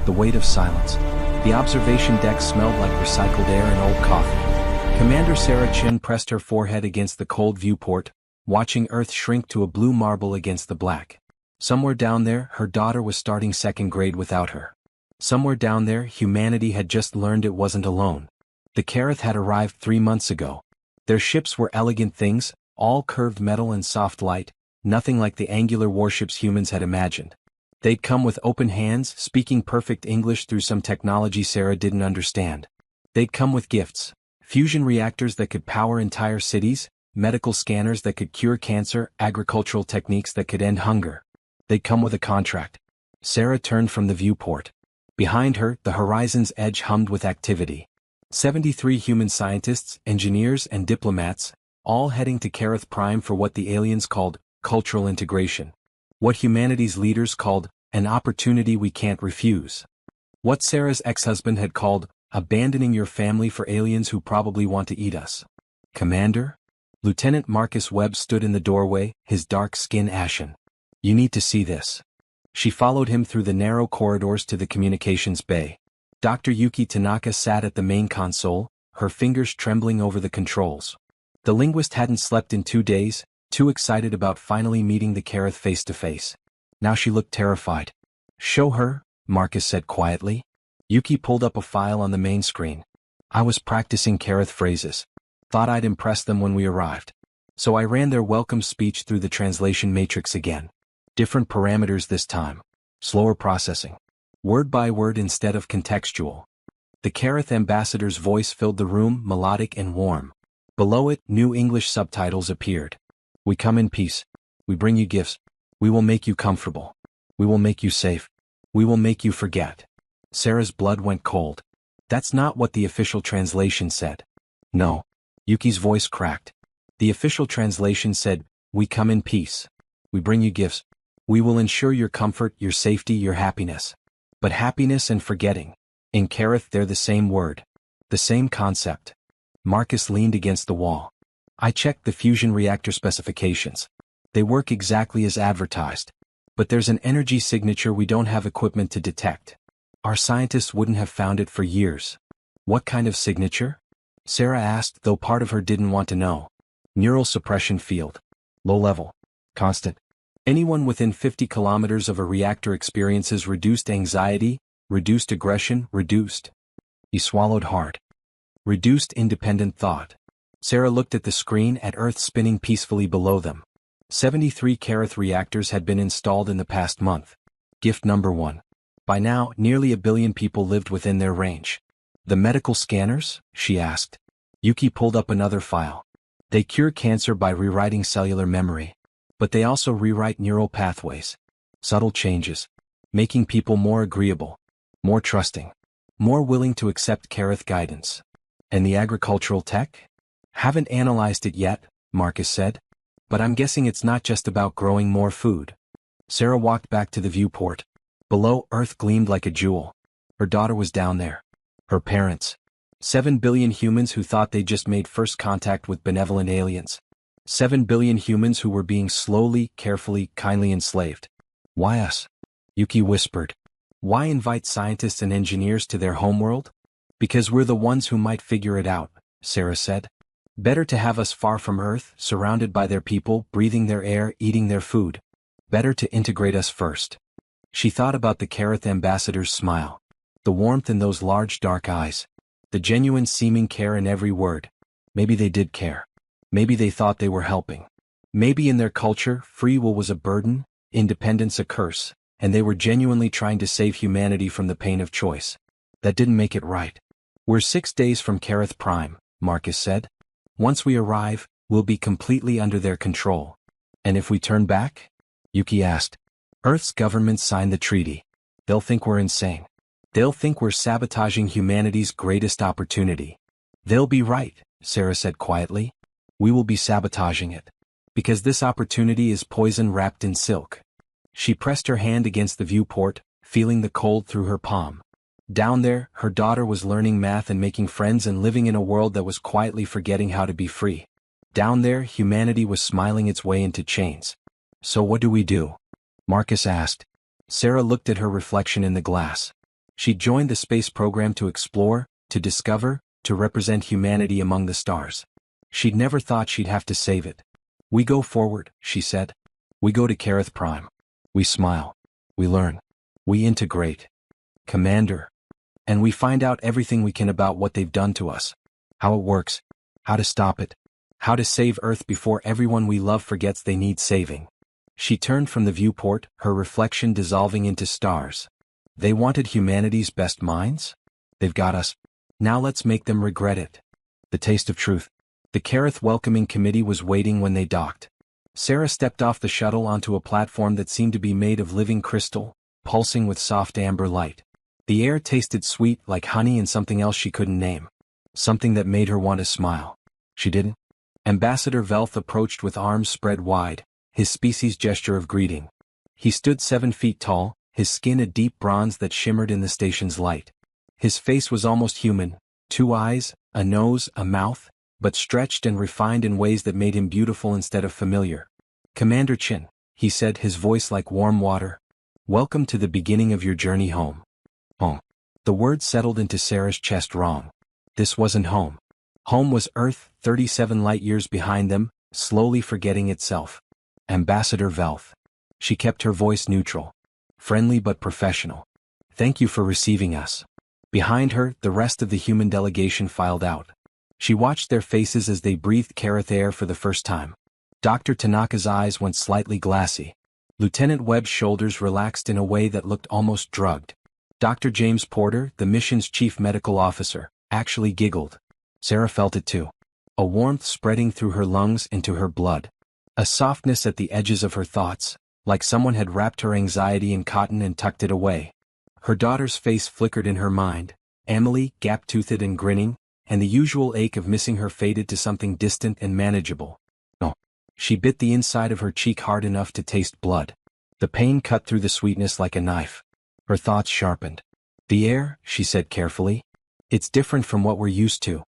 the weight of silence. The observation deck smelled like recycled air and old coffee. Commander Sarah Chin pressed her forehead against the cold viewport, watching Earth shrink to a blue marble against the black. Somewhere down there, her daughter was starting second grade without her. Somewhere down there, humanity had just learned it wasn't alone. The Kareth had arrived 3 months ago. Their ships were elegant things, all curved metal and soft light, nothing like the angular warships humans had imagined. They'd come with open hands, speaking perfect English through some technology Sarah didn't understand. They'd come with gifts: fusion reactors that could power entire cities, medical scanners that could cure cancer, agricultural techniques that could end hunger. They'd come with a contract. Sarah turned from the viewport. Behind her, the horizon's edge hummed with activity. 73 human scientists, engineers, and diplomats, all heading to Kareth Prime for what the aliens called cultural integration. What humanity's leaders called an opportunity we can't refuse. What Sarah's ex-husband had called abandoning your family for aliens who probably want to eat us. Commander? Lieutenant Marcus Webb stood in the doorway, his dark skin ashen. You need to see this. She followed him through the narrow corridors to the communications bay. Dr. Yuki Tanaka sat at the main console, her fingers trembling over the controls. The linguist hadn't slept in 2 days, too excited about finally meeting the Kareth face to face. Now she looked terrified. Show her, Marcus said quietly. Yuki pulled up a file on the main screen. I was practicing Kareth phrases. Thought I'd impress them when we arrived. So I ran their welcome speech through the translation matrix again. Different parameters this time. Slower processing. Word by word instead of contextual. The Kareth ambassador's voice filled the room, melodic and warm. Below it, new English subtitles appeared. We come in peace. We bring you gifts. We will make you comfortable. We will make you safe. We will make you forget. Sarah's blood went cold. That's not what the official translation said. No. Yuki's voice cracked. The official translation said, we come in peace. We bring you gifts. We will ensure your comfort, your safety, your happiness. But happiness and forgetting. In Kareth they're the same word. The same concept. Marcus leaned against the wall. I checked the fusion reactor specifications. They work exactly as advertised. But there's an energy signature we don't have equipment to detect. Our scientists wouldn't have found it for years. What kind of signature? Sarah asked, though part of her didn't want to know. Neural suppression field. Low level. Constant. Anyone within 50 kilometers of a reactor experiences reduced anxiety, reduced aggression, reduced. He swallowed hard. Reduced independent thought. Sarah looked at the screen at Earth spinning peacefully below them. 73 Kareth reactors had been installed in the past month. Gift number 1. By now, nearly 1 billion people lived within their range. The medical scanners? She asked. Yuki pulled up another file. They cure cancer by rewriting cellular memory. But they also rewrite neural pathways. Subtle changes. Making people more agreeable. More trusting. More willing to accept Kareth guidance. And the agricultural tech? Haven't analyzed it yet, Marcus said. But I'm guessing it's not just about growing more food. Sarah walked back to the viewport. Below, Earth gleamed like a jewel. Her daughter was down there. Her parents. 7 billion humans who thought they just made first contact with benevolent aliens. 7 billion humans who were being slowly, carefully, kindly enslaved. Why us? Yuki whispered. Why invite scientists and engineers to their homeworld? Because we're the ones who might figure it out, Sarah said. Better to have us far from Earth, surrounded by their people, breathing their air, eating their food. Better to integrate us first. She thought about the Kareth ambassador's smile. The warmth in those large dark eyes. The genuine seeming care in every word. Maybe they did care. Maybe they thought they were helping. Maybe in their culture, free will was a burden, independence a curse, and they were genuinely trying to save humanity from the pain of choice. That didn't make it right. We're 6 days from Kareth Prime, Marcus said. Once we arrive, we'll be completely under their control. And if we turn back? Yuki asked. Earth's government signed the treaty. They'll think we're insane. They'll think we're sabotaging humanity's greatest opportunity. They'll be right, Sarah said quietly. We will be sabotaging it. Because this opportunity is poison wrapped in silk. She pressed her hand against the viewport, feeling the cold through her palm. Down there, her daughter was learning math and making friends and living in a world that was quietly forgetting how to be free. Down there, humanity was smiling its way into chains. So what do we do? Marcus asked. Sarah looked at her reflection in the glass. She'd joined the space program to explore, to discover, to represent humanity among the stars. She'd never thought she'd have to save it. "We go forward," she said. "We go to Kareth Prime. We smile. We learn. We integrate. Commander. And we find out everything we can about what they've done to us. How it works. How to stop it. How to save Earth before everyone we love forgets they need saving." She turned from the viewport, her reflection dissolving into stars. They wanted humanity's best minds? They've got us. Now let's make them regret it. The taste of truth. The Kareth Welcoming Committee was waiting when they docked. Sarah stepped off the shuttle onto a platform that seemed to be made of living crystal, pulsing with soft amber light. The air tasted sweet like honey and something else she couldn't name. Something that made her want to smile. She didn't. Ambassador Velth approached with arms spread wide, his species gesture of greeting. He stood 7 feet tall, his skin a deep bronze that shimmered in the station's light. His face was almost human, 2 eyes, a nose, a mouth, but stretched and refined in ways that made him beautiful instead of familiar. "Commander Chin," he said, his voice like warm water. "Welcome to the beginning of your journey home." Home. The word settled into Sarah's chest wrong. This wasn't home. Home was Earth, 37 light-years behind them, slowly forgetting itself. Ambassador Velth. She kept her voice neutral. Friendly but professional. "Thank you for receiving us." Behind her, the rest of the human delegation filed out. She watched their faces as they breathed Kareth air for the first time. Dr. Tanaka's eyes went slightly glassy. Lieutenant Webb's shoulders relaxed in a way that looked almost drugged. Dr. James Porter, the mission's chief medical officer, actually giggled. Sarah felt it too. A warmth spreading through her lungs into her blood. A softness at the edges of her thoughts, like someone had wrapped her anxiety in cotton and tucked it away. Her daughter's face flickered in her mind, Emily, gap-toothed and grinning, and the usual ache of missing her faded to something distant and manageable. No. She bit the inside of her cheek hard enough to taste blood. The pain cut through the sweetness like a knife. Her thoughts sharpened. "The air," she said carefully. "It's different from what we're used to.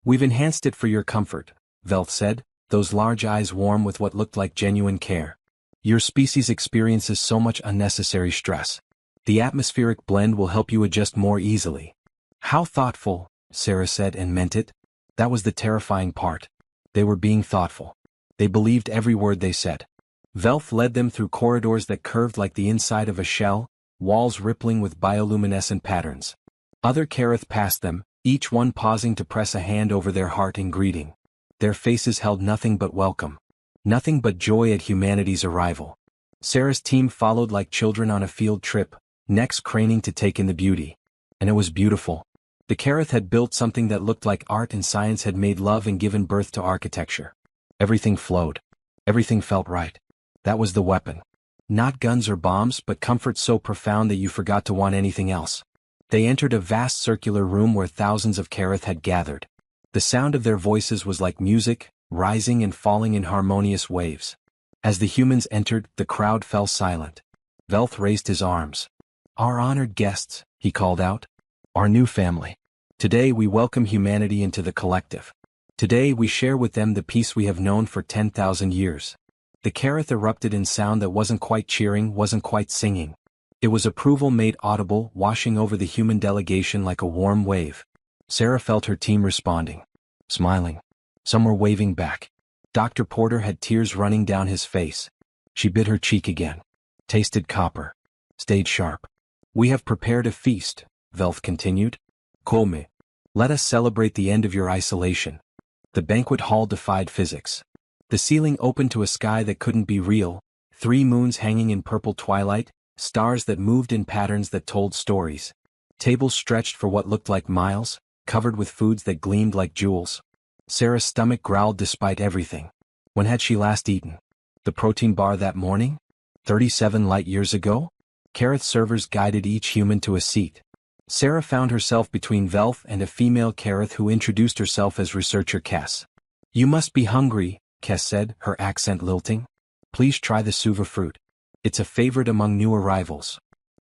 We've enhanced it for your comfort," Velth said, those large eyes warm with what looked like genuine care. "Your species experiences so much unnecessary stress. The atmospheric blend will help you adjust more easily." "How thoughtful," Sarah said, and meant it. That was the terrifying part. They were being thoughtful. They believed every word they said. Velth led them through corridors that curved like the inside of a shell, walls rippling with bioluminescent patterns. Other Kareth passed them, each one pausing to press a hand over their heart in greeting. Their faces held nothing but welcome. Nothing but joy at humanity's arrival. Sarah's team followed like children on a field trip, necks craning to take in the beauty. And it was beautiful. The Kareth had built something that looked like art, and science had made love and given birth to architecture. Everything flowed. Everything felt right. That was the weapon. Not guns or bombs, but comfort so profound that you forgot to want anything else. They entered a vast circular room where thousands of Kareth had gathered. The sound of their voices was like music, rising and falling in harmonious waves. As the humans entered, the crowd fell silent. Velth raised his arms. "Our honored guests," he called out. "Our new family. Today we welcome humanity into the collective. Today we share with them the peace we have known for 10,000 years. The Kareth erupted in sound that wasn't quite cheering, wasn't quite singing. It was approval made audible, washing over the human delegation like a warm wave. Sarah felt her team responding. Smiling. Some were waving back. Dr. Porter had tears running down his face. She bit her cheek again. Tasted copper. Stayed sharp. "We have prepared a feast," Velth continued. "Come. Let us celebrate the end of your isolation." The banquet hall defied physics. The ceiling opened to a sky that couldn't be real, 3 moons hanging in purple twilight, stars that moved in patterns that told stories. Tables stretched for what looked like miles, covered with foods that gleamed like jewels. Sarah's stomach growled despite everything. When had she last eaten? The protein bar that morning? 37 light years ago? Kareth servers guided each human to a seat. Sarah found herself between Velth and a female Kareth who introduced herself as researcher Kess. "You must be hungry," Kess said, her accent lilting. "Please try the suva fruit. It's a favorite among new arrivals."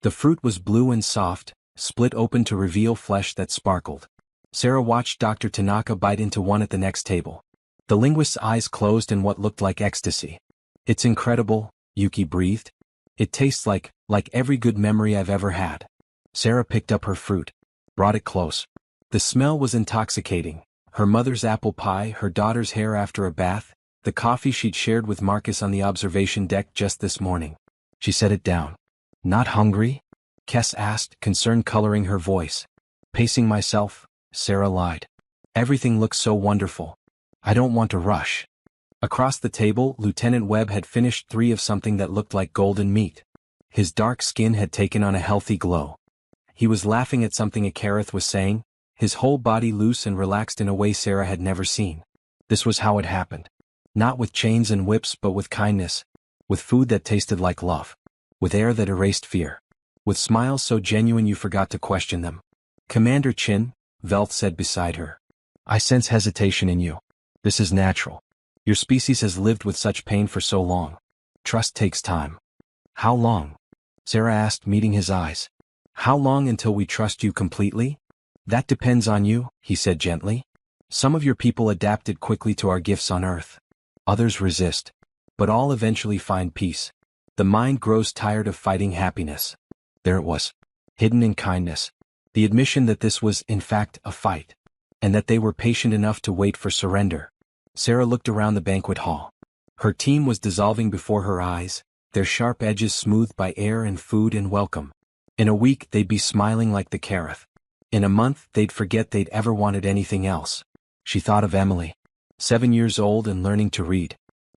The fruit was blue and soft, split open to reveal flesh that sparkled. Sarah watched Dr. Tanaka bite into one at the next table. The linguist's eyes closed in what looked like ecstasy. "It's incredible," Yuki breathed. "It tastes like every good memory I've ever had." Sarah picked up her fruit, brought it close. The smell was intoxicating. Her mother's apple pie, her daughter's hair after a bath, the coffee she'd shared with Marcus on the observation deck just this morning. She set it down. Not hungry? Kes asked, concern coloring her voice. Pacing myself, Sarah lied. Everything looks so wonderful. I don't want to rush. Across the table, Lieutenant Webb had finished 3 of something that looked like golden meat. His dark skin had taken on a healthy glow. He was laughing at something Akareth was saying, his whole body loose and relaxed in a way Sarah had never seen. This was how it happened. Not with chains and whips but with kindness. With food that tasted like love. With air that erased fear. With smiles so genuine you forgot to question them. Commander Chin, Velth said beside her. I sense hesitation in you. This is natural. Your species has lived with such pain for so long. Trust takes time. How long? Sarah asked, meeting his eyes. How long until we trust you completely? That depends on you, he said gently. Some of your people adapted quickly to our gifts on Earth. Others resist. But all eventually find peace. The mind grows tired of fighting happiness. There it was. Hidden in kindness. The admission that this was, in fact, a fight. And that they were patient enough to wait for surrender. Sarah looked around the banquet hall. Her team was dissolving before her eyes, their sharp edges smoothed by air and food and welcome. In a week they'd be smiling like the Kareth. In a month they'd forget they'd ever wanted anything else. She thought of Emily. 7 years old and learning to read.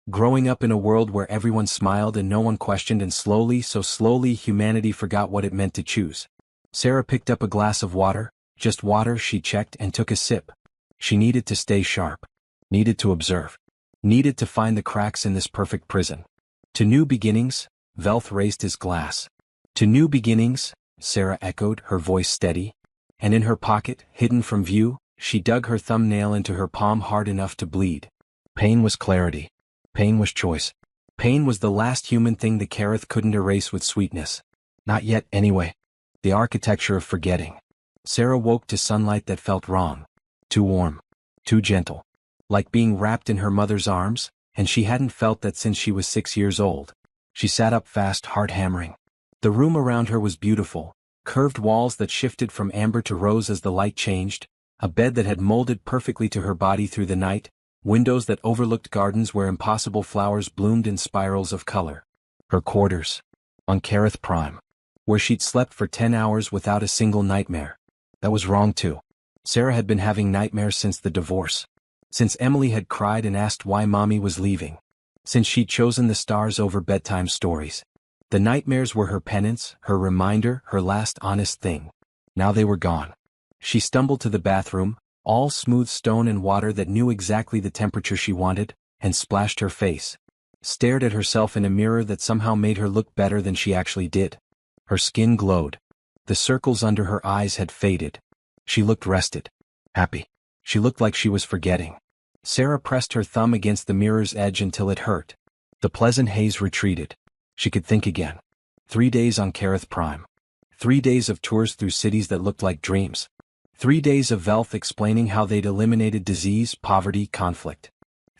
Growing up in a world where everyone smiled and no one questioned, and slowly, so slowly, humanity forgot what it meant to choose. Sarah picked up a glass of water, just water, she checked, and took a sip. She needed to stay sharp. Needed to observe. Needed to find the cracks in this perfect prison. To new beginnings, Velth raised his glass. To new beginnings, Sarah echoed, her voice steady. And in her pocket, hidden from view, she dug her thumbnail into her palm hard enough to bleed. Pain was clarity. Pain was choice. Pain was the last human thing the Kareth couldn't erase with sweetness. Not yet, anyway. The architecture of forgetting. Sarah woke to sunlight that felt wrong. Too warm. Too gentle. Like being wrapped in her mother's arms, and she hadn't felt that since she was 6 years old. She sat up fast, heart hammering. The room around her was beautiful. Curved walls that shifted from amber to rose as the light changed. A bed that had molded perfectly to her body through the night. Windows that overlooked gardens where impossible flowers bloomed in spirals of color. Her quarters. On Kareth Prime. Where she'd slept for 10 hours without a single nightmare. That was wrong too. Sarah had been having nightmares since the divorce. Since Emily had cried and asked why Mommy was leaving. Since she'd chosen the stars over bedtime stories. The nightmares were her penance, her reminder, her last honest thing. Now they were gone. She stumbled to the bathroom, all smooth stone and water that knew exactly the temperature she wanted, and splashed her face. Stared at herself in a mirror that somehow made her look better than she actually did. Her skin glowed. The circles under her eyes had faded. She looked rested. Happy. She looked like she was forgetting. Sarah pressed her thumb against the mirror's edge until it hurt. The pleasant haze retreated. She could think again. 3 days on Kareth Prime. 3 days of tours through cities that looked like dreams. 3 days of Velth explaining how they'd eliminated disease, poverty, conflict.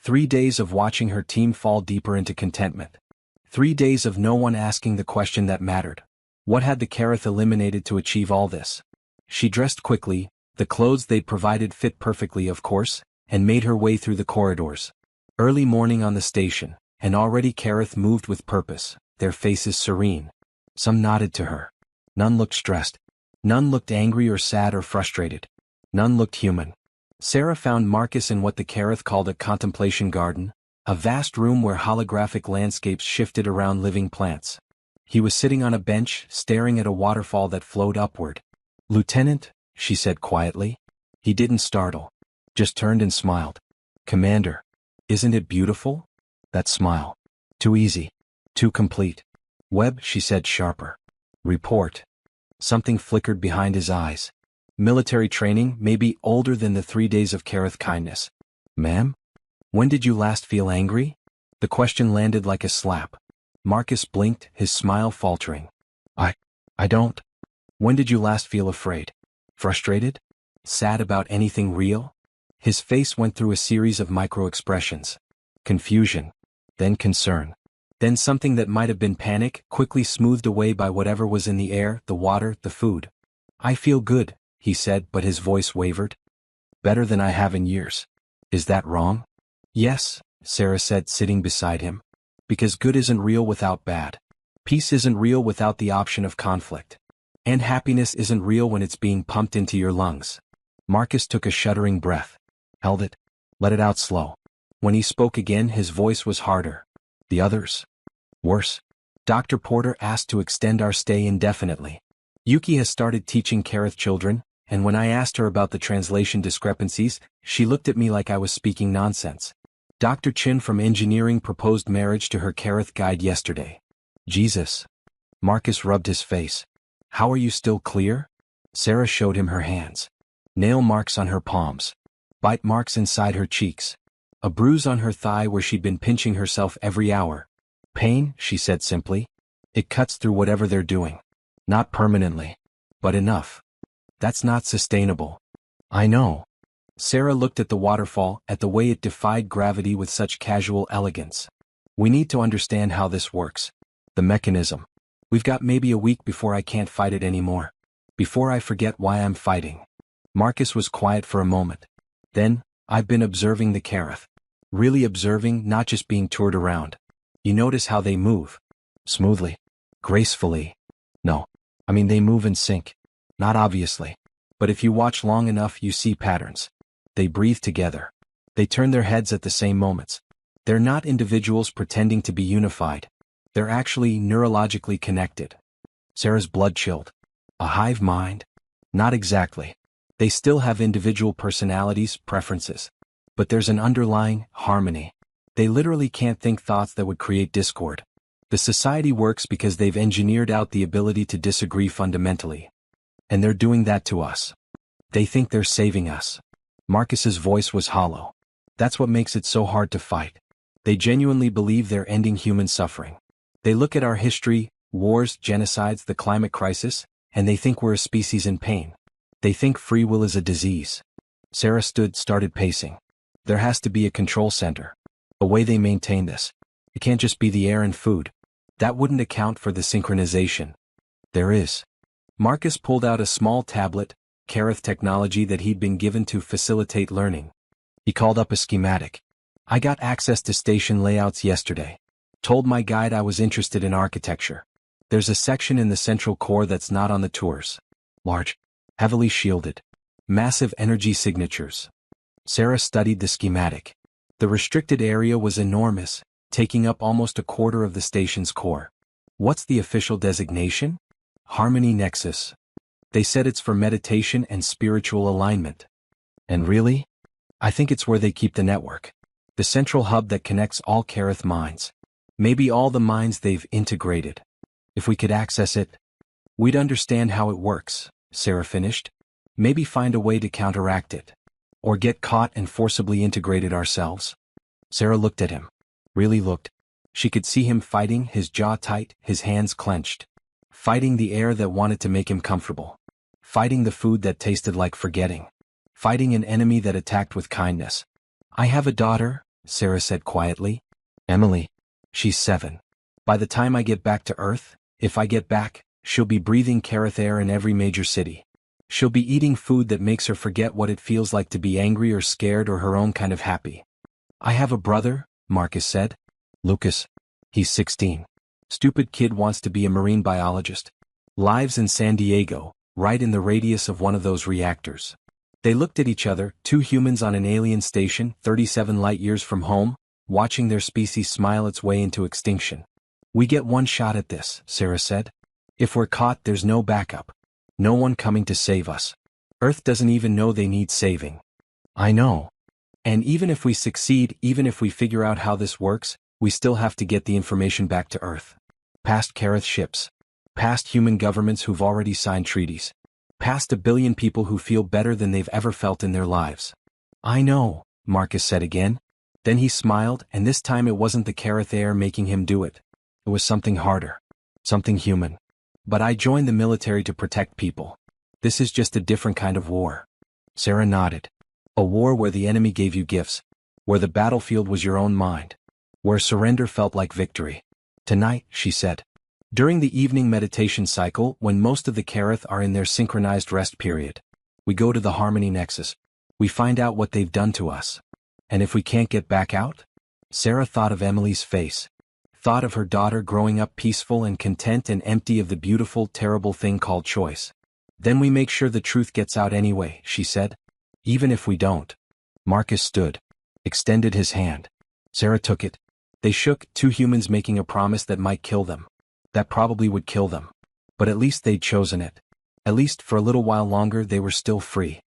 3 days of watching her team fall deeper into contentment. 3 days of no one asking the question that mattered. What had the Kareth eliminated to achieve all this? She dressed quickly, the clothes they'd provided fit perfectly of course, and made her way through the corridors. Early morning on the station, and already Kareth moved with purpose, their faces serene. Some nodded to her. None looked stressed. None looked angry or sad or frustrated. None looked human. Sarah found Marcus in what the Kareth called a contemplation garden, a vast room where holographic landscapes shifted around living plants. He was sitting on a bench, staring at a waterfall that flowed upward. "Lieutenant," she said quietly. He didn't startle. Just turned and smiled. "Commander. Isn't it beautiful?" That smile. Too easy. Too complete. "Webb," she said sharper. "Report." Something flickered behind his eyes. Military training, maybe older than the 3 days of Kareth kindness. "Ma'am? When did you last feel angry?" The question landed like a slap. Marcus blinked, his smile faltering. I don't. When did you last feel afraid? Frustrated? Sad about anything real?" His face went through a series of micro-expressions. Confusion. Then concern. Then something that might have been panic, quickly smoothed away by whatever was in the air, the water, the food. I feel good, he said, but his voice wavered. Better than I have in years. Is that wrong? Yes, Sarah said, sitting beside him. Because good isn't real without bad. Peace isn't real without the option of conflict. And happiness isn't real when it's being pumped into your lungs. Marcus took a shuddering breath. Held it. Let it out slow. When he spoke again, his voice was harder. The others? Worse. Dr. Porter asked to extend our stay indefinitely. Yuki has started teaching Kareth children, and when I asked her about the translation discrepancies, she looked at me like I was speaking nonsense. Dr. Chin from engineering proposed marriage to her Kareth guide yesterday. Jesus. Marcus rubbed his face. How are you still clear? Sarah showed him her hands. Nail marks on her palms. Bite marks inside her cheeks. A bruise on her thigh where she'd been pinching herself every hour. Pain, she said simply. It cuts through whatever they're doing. Not permanently. But enough. That's not sustainable. I know. Sarah looked at the waterfall, at the way it defied gravity with such casual elegance. We need to understand how this works. The mechanism. We've got maybe a week before I can't fight it anymore. Before I forget why I'm fighting. Marcus was quiet for a moment. Then, I've been observing the Kareth. Really observing, not just being toured around. You notice how they move. Smoothly. Gracefully. No. I mean they move in sync. Not obviously. But if you watch long enough you see patterns. They breathe together. They turn their heads at the same moments. They're not individuals pretending to be unified. They're actually neurologically connected. Sarah's blood chilled. A hive mind? Not exactly. They still have individual personalities, preferences. But there's an underlying harmony. They literally can't think thoughts that would create discord. The society works because they've engineered out the ability to disagree fundamentally. And they're doing that to us. They think they're saving us. Marcus's voice was hollow. That's what makes it so hard to fight. They genuinely believe they're ending human suffering. They look at our history, wars, genocides, the climate crisis, and they think we're a species in pain. They think free will is a disease. Sarah started pacing. There has to be a control center. A way they maintain this. It can't just be the air and food. That wouldn't account for the synchronization. There is. Marcus pulled out a small tablet, Kareth technology that he'd been given to facilitate learning. He called up a schematic. I got access to station layouts yesterday. Told my guide I was interested in architecture. There's a section in the central core that's not on the tours. Large. Heavily shielded. Massive energy signatures. Sarah studied the schematic. The restricted area was enormous, taking up almost a quarter of the station's core. What's the official designation? Harmony Nexus. They said it's for meditation and spiritual alignment. And really? I think it's where they keep the network. The central hub that connects all Kareth minds. Maybe all the minds they've integrated. If we could access it, we'd understand how it works, Sarah finished. Maybe find a way to counteract it. Or get caught and forcibly integrated ourselves. Sarah looked at him. Really looked. She could see him fighting, his jaw tight, his hands clenched. Fighting the air that wanted to make him comfortable. Fighting the food that tasted like forgetting. Fighting an enemy that attacked with kindness. I have a daughter, Sarah said quietly. Emily. She's 7. By the time I get back to Earth, if I get back, she'll be breathing Kareth air in every major city. She'll be eating food that makes her forget what it feels like to be angry or scared or her own kind of happy. I have a brother, Marcus said. Lucas. He's 16. Stupid kid wants to be a marine biologist. Lives in San Diego, right in the radius of one of those reactors. They looked at each other, two humans on an alien station, 37 light-years from home, watching their species smile its way into extinction. We get one shot at this, Sarah said. If we're caught, there's no backup. No one coming to save us. Earth doesn't even know they need saving. I know. And even if we succeed, even if we figure out how this works, we still have to get the information back to Earth. Past Kareth ships. Past human governments who've already signed treaties. Past 1 billion people who feel better than they've ever felt in their lives. I know, Marcus said again. Then he smiled, and this time it wasn't the Kareth air making him do it. It was something harder. Something human. But I joined the military to protect people. This is just a different kind of war. Sarah nodded. A war where the enemy gave you gifts. Where the battlefield was your own mind. Where surrender felt like victory. Tonight, she said. During the evening meditation cycle, when most of the Kareth are in their synchronized rest period, we go to the Harmony Nexus. We find out what they've done to us. And if we can't get back out? Sarah thought of Emily's face. Thought of her daughter growing up peaceful and content and empty of the beautiful, terrible thing called choice. Then we make sure the truth gets out anyway, she said. Even if we don't. Marcus stood. Extended his hand. Sarah took it. They shook, two humans making a promise that might kill them. That probably would kill them. But at least they'd chosen it. At least for a little while longer they were still free.